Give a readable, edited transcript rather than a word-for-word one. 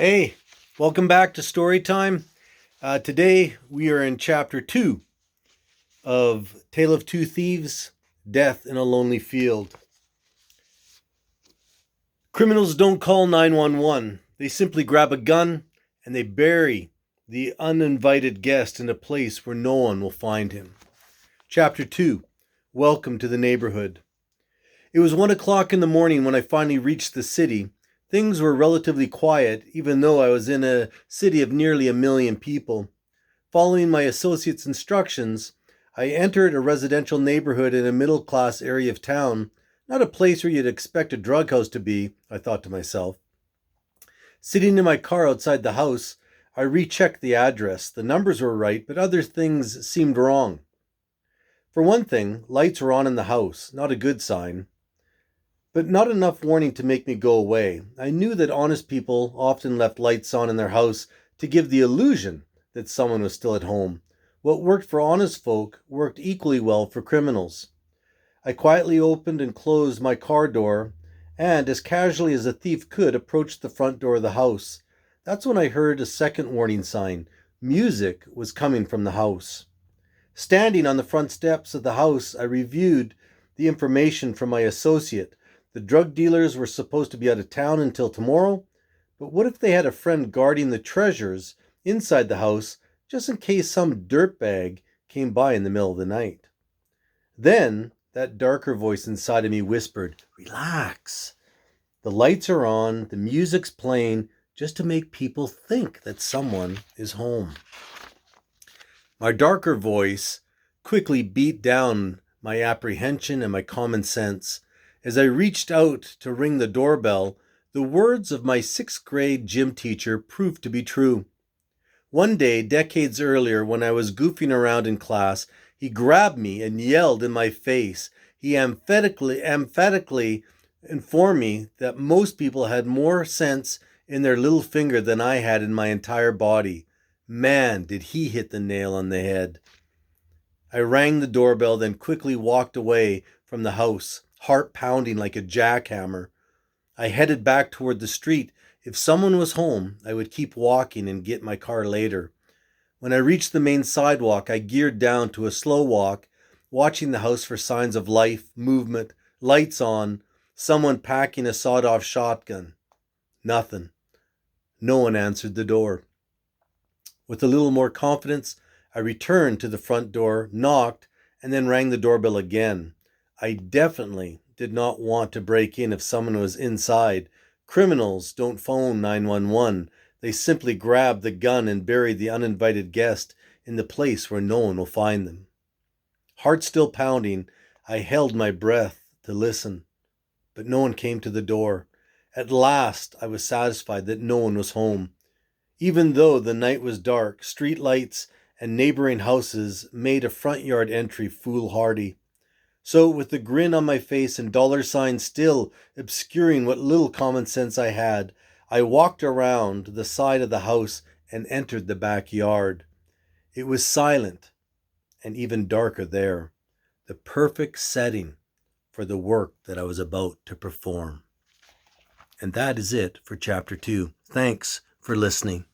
Hey, welcome back to Story Time. Today we are in Chapter 2 of Tale of Two Thieves, Death in a Lonely Field. Criminals don't call 911. They simply grab a gun and they bury the uninvited guest in a place where no one will find him. Chapter 2, Welcome to the Neighborhood. It was 1 o'clock in the morning when I finally reached the city. Things were relatively quiet, even though I was in a city of nearly 1 million people. Following my associate's instructions, I entered a residential neighborhood in a middle-class area of town, not a place where you'd expect a drug house to be, I thought to myself. Sitting in my car outside the house, I rechecked the address. The numbers were right, but other things seemed wrong. For one thing, lights were on in the house, not a good sign. But not enough warning to make me go away. I knew that honest people often left lights on in their house to give the illusion that someone was still at home. What worked for honest folk worked equally well for criminals. I quietly opened and closed my car door, and as casually as a thief could, approached the front door of the house. That's when I heard a second warning sign. Music was coming from the house. Standing on the front steps of the house, I reviewed the information from my associate. The drug dealers were supposed to be out of town until tomorrow, but what if they had a friend guarding the treasures inside the house just in case some dirtbag came by in the middle of the night? Then that darker voice inside of me whispered, "Relax. The lights are on, the music's playing, just to make people think that someone is home." My darker voice quickly beat down my apprehension and my common sense. As I reached out to ring the doorbell, the words of my 6th grade gym teacher proved to be true. One day, decades earlier, when I was goofing around in class, he grabbed me and yelled in my face. He emphatically informed me that most people had more sense in their little finger than I had in my entire body. Man, did he hit the nail on the head. I rang the doorbell, then quickly walked away from the house, heart pounding like a jackhammer. I headed back toward the street. If someone was home, I would keep walking and get my car later. When I reached the main sidewalk, I geared down to a slow walk, watching the house for signs of life, movement, lights on, someone packing a sawed-off shotgun. Nothing. No one answered the door. With a little more confidence, I returned to the front door, knocked, and then rang the doorbell again. I definitely did not want to break in if someone was inside. Criminals don't phone 911. They simply grab the gun and bury the uninvited guest in the place where no one will find them. Heart still pounding, I held my breath to listen, but no one came to the door. At last, I was satisfied that no one was home. Even though the night was dark, street lights and neighboring houses made a front yard entry foolhardy. So, with a grin on my face and dollar signs still obscuring what little common sense I had, I walked around the side of the house and entered the backyard. It was silent and even darker there, the perfect setting for the work that I was about to perform. And that is it for Chapter 2. Thanks for listening.